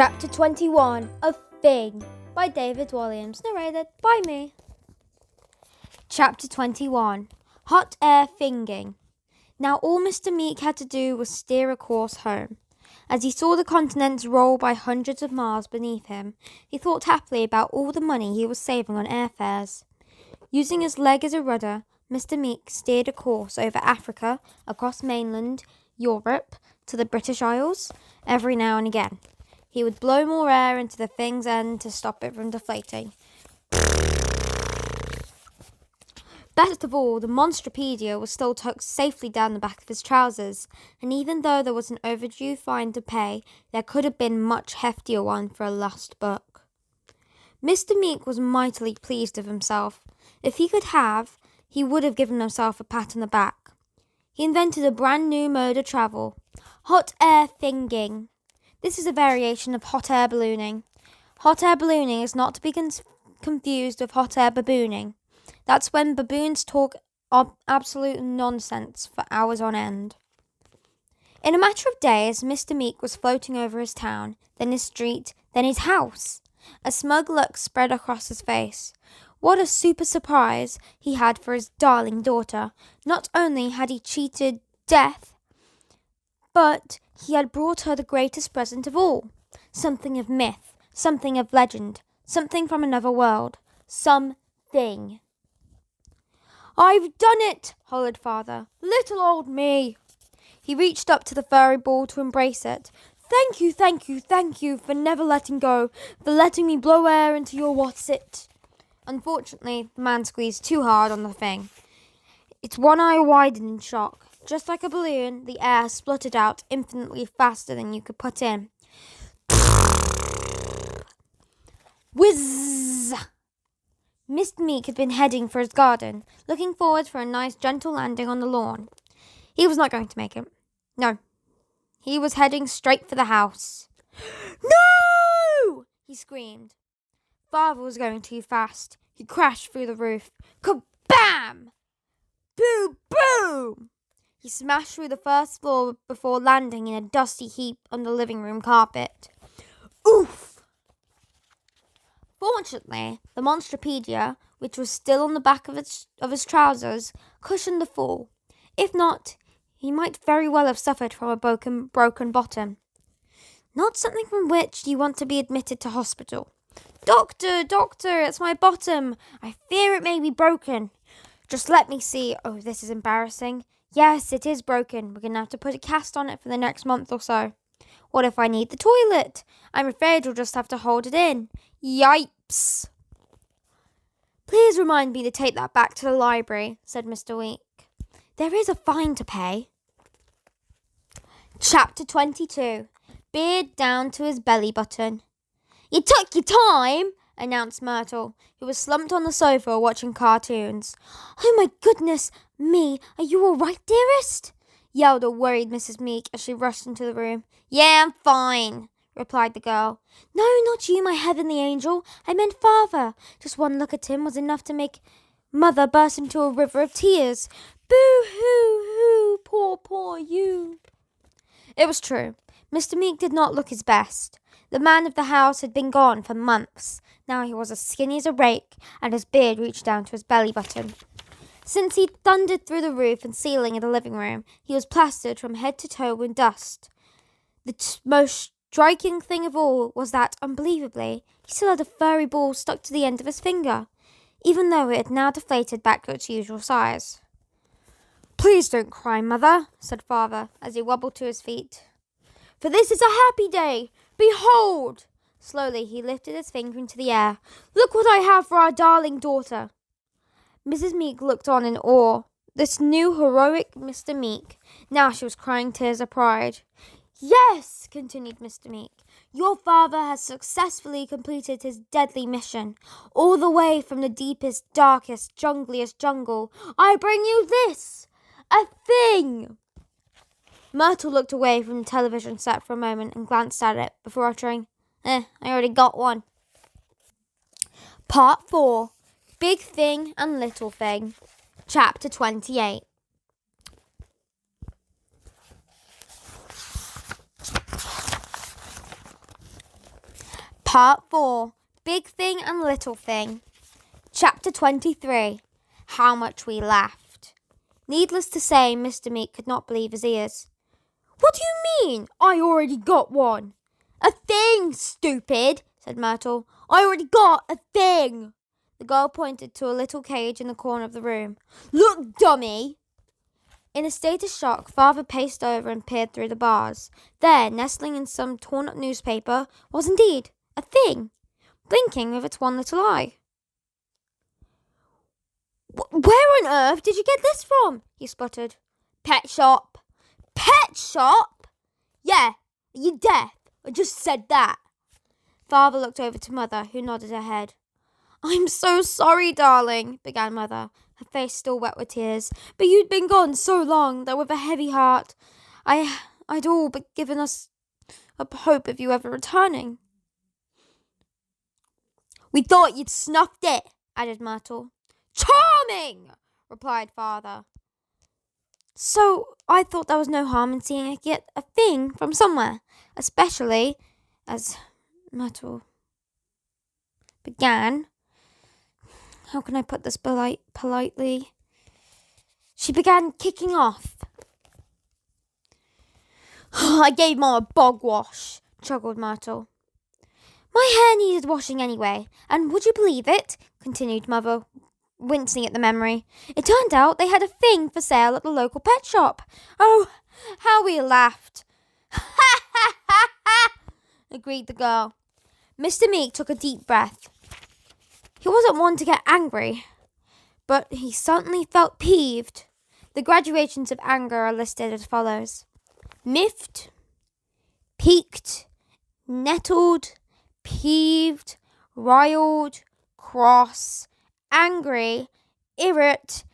Chapter 21 of Fing by David Walliams, narrated by me. Chapter 21 Hot Air Finging. Now all Mr. Meek had to do was steer a course home. As he saw the continents roll by hundreds of miles beneath him, he thought happily about all the money he was saving on airfares. Using his leg as a rudder, Mr. Meek steered a course over Africa, across mainland Europe, to the British Isles. Every now and again, he would blow more air into the Fing's end to stop it from deflating. Best of all, the Monsterpedia was still tucked safely down the back of his trousers, and even though there was an overdue fine to pay, there could have been a much heftier one for a lost book. Mr. Meek was mightily pleased with himself. If he could have, he would have given himself a pat on the back. He invented a brand new mode of travel, hot air finging. This is a variation of hot air ballooning. Hot air ballooning is not to be confused with hot air babooning. That's when baboons talk absolute nonsense for hours on end. In a matter of days, Mr. Meek was floating over his town, then his street, then his house. A smug look spread across his face. What a super surprise he had for his darling daughter. Not only had he cheated death, but he had brought her the greatest present of all. Something of myth, something of legend, something from another world. Something. "I've done it!" hollered father. "Little old me!" He reached up to the furry ball to embrace it. Thank you for never letting go, for letting me blow air into your what's-it." Unfortunately, the man squeezed too hard on the thing. Its one eye widened in shock. Just like a balloon, the air spluttered out infinitely faster than you could put in. Whizz! Mr. Meek had been heading for his garden, looking forward for a nice gentle landing on the lawn. He was not going to make it. No. He was heading straight for the house. "No!" he screamed. Father was going too fast. He crashed through the roof. Kabam! Boo! Boom! He smashed through the first floor before landing in a dusty heap on the living room carpet. Oof! Fortunately, the Monsterpedia, which was still on the back of his trousers, cushioned the fall. If not, he might very well have suffered from a broken bottom. Not something from which you want to be admitted to hospital. Doctor, it's my bottom. I fear it may be broken." "Just let me see." "Oh, this is embarrassing." "Yes, it is broken. We're going to have to put a cast on it for the next month or so." "What if I need the toilet?" "I'm afraid you'll just have to hold it in." "Yipes." "Please remind me to take that back to the library," said Mr. Meek. "There is a fine to pay." Chapter 22 Beard down to his belly button. "You took your time," announced Myrtle, who was slumped on the sofa watching cartoons. "Oh my goodness me, are you all right, dearest?" yelled a worried Mrs. Meek as she rushed into the room. "Yeah, I'm fine," replied the girl. "No, not you, my heavenly angel. I meant father. Just one look at him was enough to make mother burst into a river of tears. Boo-hoo-hoo, poor you." It was true. Mr. Meek did not look his best. The man of the house had been gone for months. Now he was as skinny as a rake, and his beard reached down to his belly button. Since he thundered through the roof and ceiling of the living room, he was plastered from head to toe with dust. The most striking thing of all was that, unbelievably, he still had a furry ball stuck to the end of his finger, even though it had now deflated back to its usual size. "Please don't cry, Mother," said Father, as he wobbled to his feet. "For this is a happy day. Behold!" Slowly he lifted his finger into the air. "Look what I have for our darling daughter." Mrs. Meek looked on in awe. This new heroic Mr. Meek. Now she was crying tears of pride. "Yes," continued Mr. Meek, "your father has successfully completed his deadly mission. All the way from the deepest, darkest, jungliest jungle, I bring you this, a thing." Myrtle looked away from the television set for a moment and glanced at it before uttering, I already got one." Part 4 Big Thing and Little Thing. Chapter 28. Part 4. Big Thing and Little Thing. Chapter 23. How Much We Laughed. Needless to say, Mr. Meek could not believe his ears. What do you mean? I already got one. A thing, stupid, said Myrtle. I already got a thing. The girl pointed to a little cage in the corner of the room. Look, dummy. In a state of shock, Father paced over and peered through the bars. There, nestling in some torn-up newspaper, was indeed a thing, blinking with its one little eye. Where on earth did you get this from? He sputtered. Pet shop. Pet shop? Yeah, are you deaf? I just said that. Father looked over to Mother, who nodded her head. I'm so sorry, darling, began Mother, her face still wet with tears. But you'd been gone so long that with a heavy heart, I'd all but given us up hope of you ever returning. We thought you'd snuffed it, added Myrtle. Charming, replied Father. So I thought there was no harm in seeing her get a thing from somewhere, especially as Myrtle began. How can I put this politely? She began kicking off. I gave Mom a bog wash, chuckled Myrtle. My hair needed washing anyway, and would you believe it? Continued Mother, wincing at the memory. It turned out they had a thing for sale at the local pet shop. Oh, how we laughed. Ha ha ha ha, agreed the girl. Mr. Meek took a deep breath. He wasn't one to get angry, but he certainly felt peeved. The graduations of anger are listed as follows. Miffed, piqued, nettled, peeved, riled, cross, angry, irate,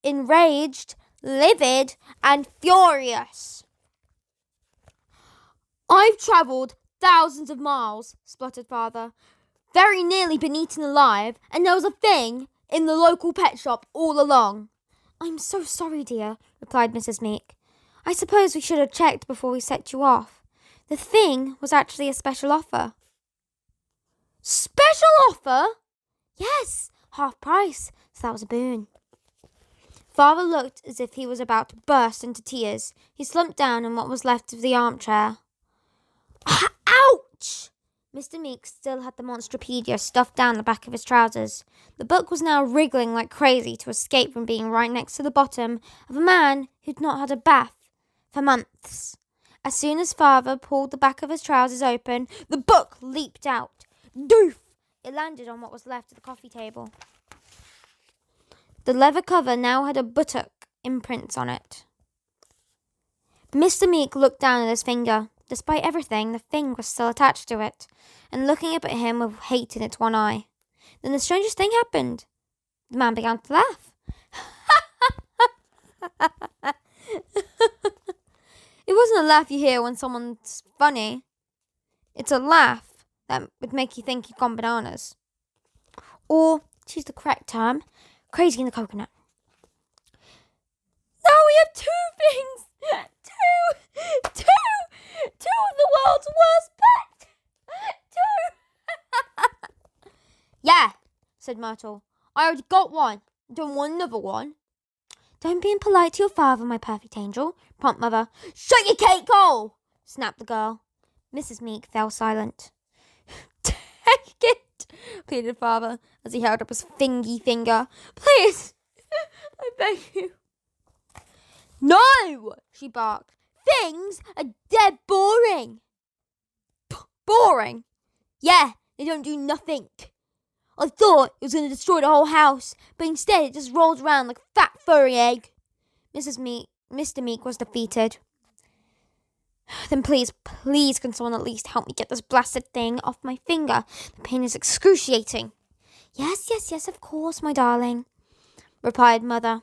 enraged, livid, and furious. I've travelled thousands of miles, spluttered Father. Very nearly been eaten alive, and there was a thing in the local pet shop all along. I'm so sorry, dear, replied Mrs. Meek. I suppose we should have checked before we set you off. The thing was actually a special offer. Special offer? Yes, half price, so that was a boon. Father looked as if he was about to burst into tears. He slumped down in what was left of the armchair. Ouch! Mr. Meek still had the Monsterpedia stuffed down the back of his trousers. The book was now wriggling like crazy to escape from being right next to the bottom of a man who'd not had a bath for months. As soon as Father pulled the back of his trousers open, the book leaped out. Doof! It landed on what was left of the coffee table. The leather cover now had a buttock imprints on it. Mr. Meek looked down at his finger. Despite everything, the thing was still attached to it, and looking up at him with hate in its one eye. Then the strangest thing happened. The man began to laugh. It wasn't a laugh you hear when someone's funny. It's a laugh that would make you think you've gone bananas. Or, to use the correct term, crazy in the coconut. Now we have two things! Two of the world's worst pets! Yeah, said Myrtle. I already got one. I don't want another one. Don't be impolite to your father, my perfect angel, prompted Mother. Shut your cake hole! Snapped the girl. Mrs. Meek fell silent. Take it, pleaded Father, as he held up his fingy finger. Please, I beg you. No, she barked. Things are dead boring. Boring? Yeah, they don't do nothing. I thought it was going to destroy the whole house, but instead it just rolls around like a fat furry egg. Mr. Meek was defeated. Then please, can someone at least help me get this blasted thing off my finger? The pain is excruciating. Yes, of course, my darling, replied Mother.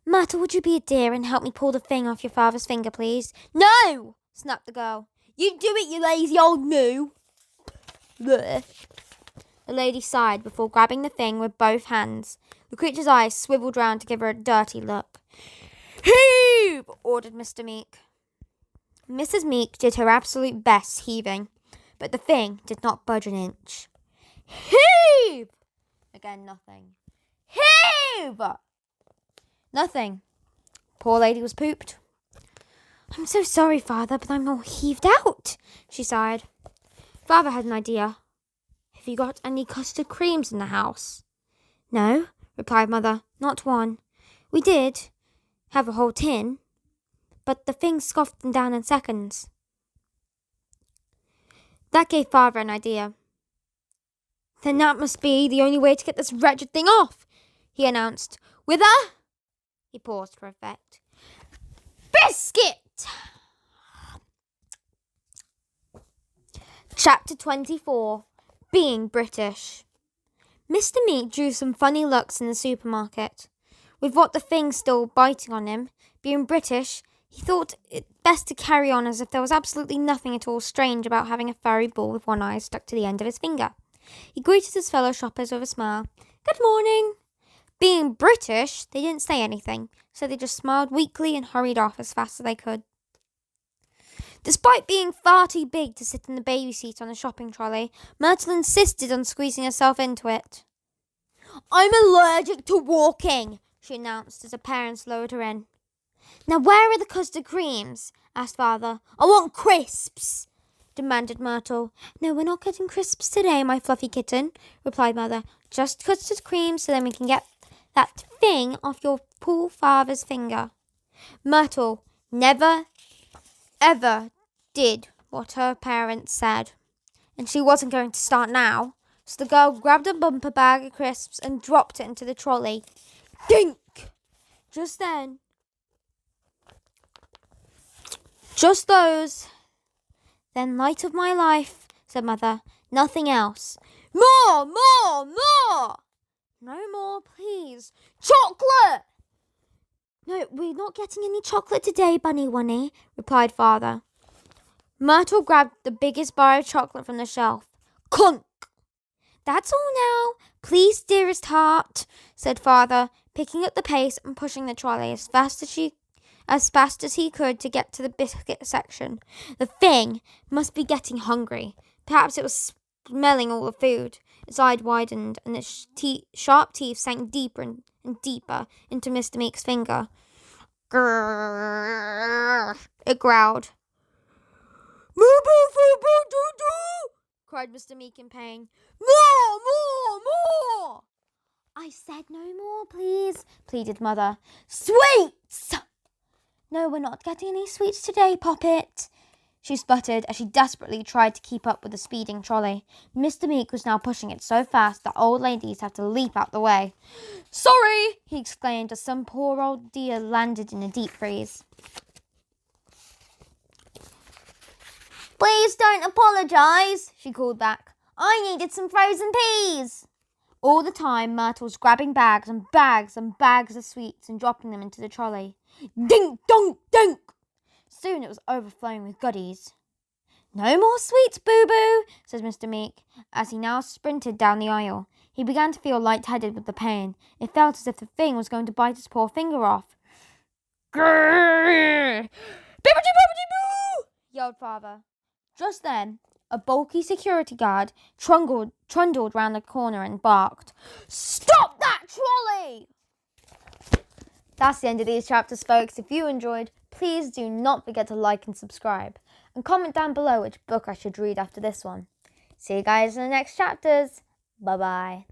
Myrtle, would you be a dear and help me pull the thing off your father's finger, please? No, snapped the girl. You do it, you lazy old moo. Blech. The lady sighed before grabbing the thing with both hands. The creature's eyes swiveled round to give her a dirty look. Heave! Ordered Mr. Meek. Mrs. Meek did her absolute best heaving. but the thing did not budge an inch. Heave! Again, nothing. Heave! Nothing. Poor lady was pooped. I'm so sorry, Father, but I'm all heaved out, she sighed. Father had an idea. Have you got any custard creams in the house? No, replied Mother, not one. We did have a whole tin, but the thing scoffed them down in seconds. That gave Father an idea. Then that must be the only way to get this wretched thing off, he announced. With a... He paused for effect. Biscuit! Chapter 24. Being British. Mr. Meek drew some funny looks in the supermarket. With what the thing still biting on him, being British, he thought it best to carry on as if there was absolutely nothing at all strange about having a furry ball with one eye stuck to the end of his finger. He greeted his fellow shoppers with a smile. Good morning. Being British, they didn't say anything, so they just smiled weakly and hurried off as fast as they could. Despite being far too big to sit in the baby seat on the shopping trolley, Myrtle insisted on squeezing herself into it. I'm allergic to walking, she announced as her parents lowered her in. Now where are the custard creams? Asked Father. I want crisps, demanded Myrtle. No, we're not getting crisps today, my fluffy kitten, replied Mother. Just custard creams so then we can get that thing off your poor father's finger. Myrtle never, ever did what her parents said, and she wasn't going to start now, so the girl grabbed a bumper bag of crisps and dropped it into the trolley. Dink! Just then, just those. Then, light of my life, said Mother, nothing else. More! No more, please. Chocolate! No, we're not getting any chocolate today, Bunny Wunny, replied Father. Myrtle grabbed the biggest bar of chocolate from the shelf. Clunk! That's all now. Please, dearest heart, said Father, picking up the pace and pushing the trolley as fast as he could to get to the biscuit section. The thing must be getting hungry. Perhaps it was smelling all the food. Its eyes widened, and its sharp teeth sank deeper and deeper into Mr. Meek's finger. Grrr, it growled. Cried Mr. Meek in pain. More! I said no more, please, pleaded Mother. Sweets! No, we're not getting any sweets today, Poppet, she sputtered as she desperately tried to keep up with the speeding trolley. Mr. Meek was now pushing it so fast that old ladies had to leap out the way. Sorry, he exclaimed as some poor old dear landed in a deep freeze. Please don't apologise, she called back. I needed some frozen peas. All the time, Myrtle was grabbing bags and bags and bags of sweets and dropping them into the trolley. Dink, donk, dink! Soon it was overflowing with goodies. No more sweets, boo-boo, said Mr. Meek, as he now sprinted down the aisle. He began to feel light-headed with the pain. It felt as if the thing was going to bite his poor finger off. Grrr! Bibbidi-bobbidi-boo! Yelled Father. Just then, a bulky security guard trundled round the corner and barked, Stop that trolley! That's the end of these chapters, folks. If you enjoyed, please do not forget to like and subscribe. And comment down below which book I should read after this one. See you guys in the next chapters. Bye-bye.